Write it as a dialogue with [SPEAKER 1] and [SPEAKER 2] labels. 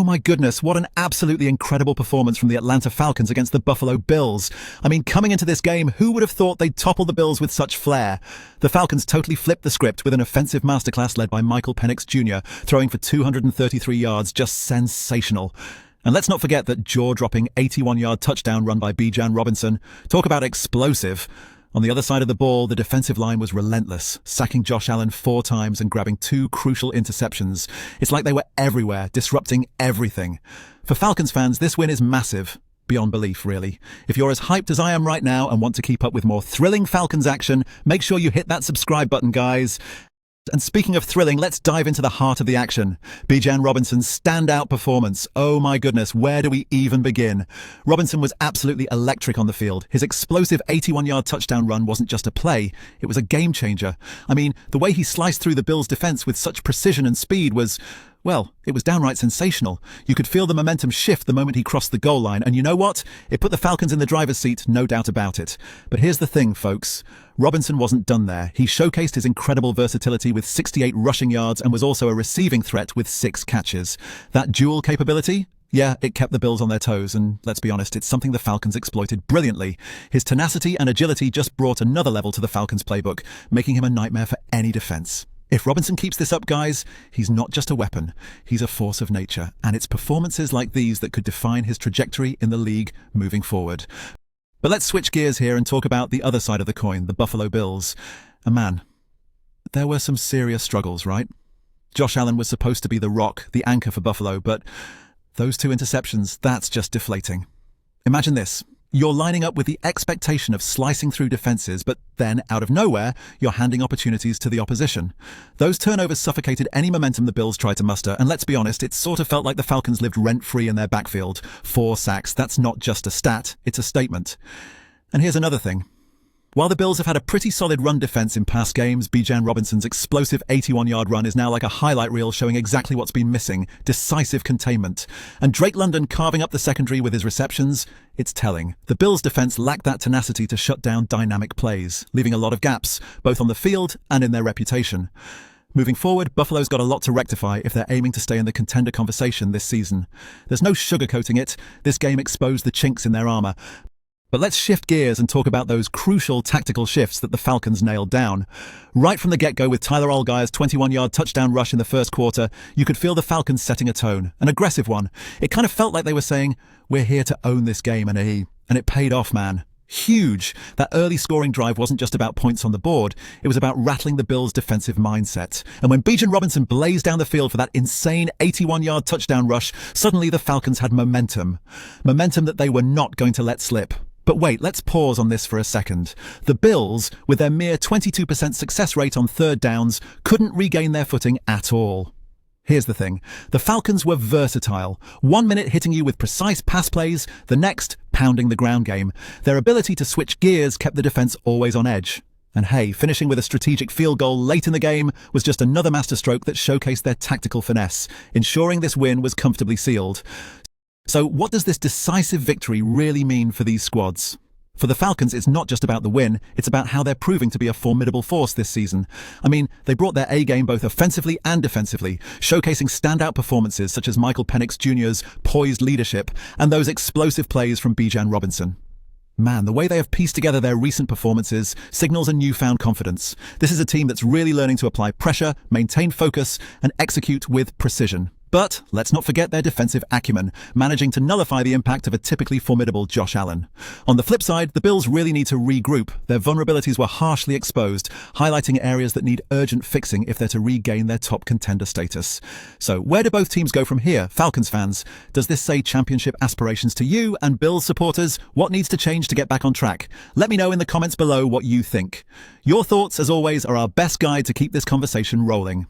[SPEAKER 1] my goodness, what an absolutely incredible performance from the Atlanta Falcons against the Buffalo Bills. I mean, coming into this game, who would have thought they'd topple the Bills with such flair? The Falcons totally flipped the script with an offensive masterclass led by Penix Jr., throwing for 233 yards, just sensational. And let's not forget that jaw-dropping 81-yard touchdown run by Bijan Robinson. Talk about explosive. On the other side of the ball, the defensive line was relentless, sacking Josh Allen 4 times and grabbing 2 crucial interceptions. It's like they were everywhere, disrupting everything. For Falcons fans, this win is massive. Beyond belief, really. If you're as hyped as I am right now and want to keep up with more thrilling Falcons action, make sure you hit that subscribe button, guys. And speaking of thrilling, let's dive into the heart of the action. Bijan Robinson's standout performance. Oh my goodness, where do we even begin? Robinson was absolutely electric on the field. His explosive 81-yard touchdown run wasn't just a play, it was a game changer. I mean, the way he sliced through the Bills' defense with such precision and speed was, well, it was downright sensational. You could feel the momentum shift the moment he crossed the goal line, and you know what? It put the Falcons in the driver's seat, no doubt about it. But here's the thing, folks. Robinson wasn't done there. He showcased his incredible versatility with 68 rushing yards and was also a receiving threat with 6 catches. That dual capability? Yeah, it kept the Bills on their toes, and let's be honest, it's something the Falcons exploited brilliantly. His tenacity and agility just brought another level to the Falcons' playbook, making him a nightmare for any defense. If Robinson keeps this up, guys, he's not just a weapon, he's a force of nature, and it's performances like these that could define his trajectory in the league moving forward. But let's switch gears here and talk about the other side of the coin, the Buffalo Bills. And man, there were some serious struggles, right? Josh Allen was supposed to be the rock, the anchor for Buffalo, but those 2 interceptions, that's just deflating. Imagine this. You're lining up with the expectation of slicing through defenses, but then, out of nowhere, you're handing opportunities to the opposition. Those turnovers suffocated any momentum the Bills tried to muster, and let's be honest, it sort of felt like the Falcons lived rent-free in their backfield. 4 sacks, that's not just a stat, it's a statement. And here's another thing. While the Bills have had a pretty solid run defense in past games, Bijan Robinson's explosive 81-yard run is now like a highlight reel showing exactly what's been missing, decisive containment. And Drake London carving up the secondary with his receptions, it's telling. The Bills' defense lacked that tenacity to shut down dynamic plays, leaving a lot of gaps, both on the field and in their reputation. Moving forward, Buffalo's got a lot to rectify if they're aiming to stay in the contender conversation this season. There's no sugarcoating it. This game exposed the chinks in their armor. But let's shift gears and talk about those crucial tactical shifts that the Falcons nailed down. Right from the get-go with Tyler Allgeier's 21-yard touchdown rush in the first quarter, you could feel the Falcons setting a tone, an aggressive one. It kind of felt like they were saying, we're here to own this game, and it paid off, man. Huge. That early scoring drive wasn't just about points on the board, it was about rattling the Bills' defensive mindset. And when Bijan Robinson blazed down the field for that insane 81-yard touchdown rush, suddenly the Falcons had momentum. Momentum that they were not going to let slip. But wait, let's pause on this for a second. The Bills, with their mere 22% success rate on 3rd downs, couldn't regain their footing at all. Here's the thing. The Falcons were versatile. 1 minute hitting you with precise pass plays, the next pounding the ground game. Their ability to switch gears kept the defense always on edge. And hey, finishing with a strategic field goal late in the game was just another masterstroke that showcased their tactical finesse, ensuring this win was comfortably sealed. So what does this decisive victory really mean for these squads? For the Falcons, it's not just about the win, it's about how they're proving to be a formidable force this season. I mean, they brought their A-game both offensively and defensively, showcasing standout performances such as Penix Jr.'s poised leadership and those explosive plays from Bijan Robinson. Man, the way they have pieced together their recent performances signals a newfound confidence. This is a team that's really learning to apply pressure, maintain focus, and execute with precision. But let's not forget their defensive acumen, managing to nullify the impact of a typically formidable Josh Allen. On the flip side, the Bills really need to regroup. Their vulnerabilities were harshly exposed, highlighting areas that need urgent fixing if they're to regain their top contender status. So where do both teams go from here, Falcons fans? Does this say championship aspirations to you? And Bills supporters, what needs to change to get back on track? Let me know in the comments below what you think. Your thoughts, as always, are our best guide to keep this conversation rolling.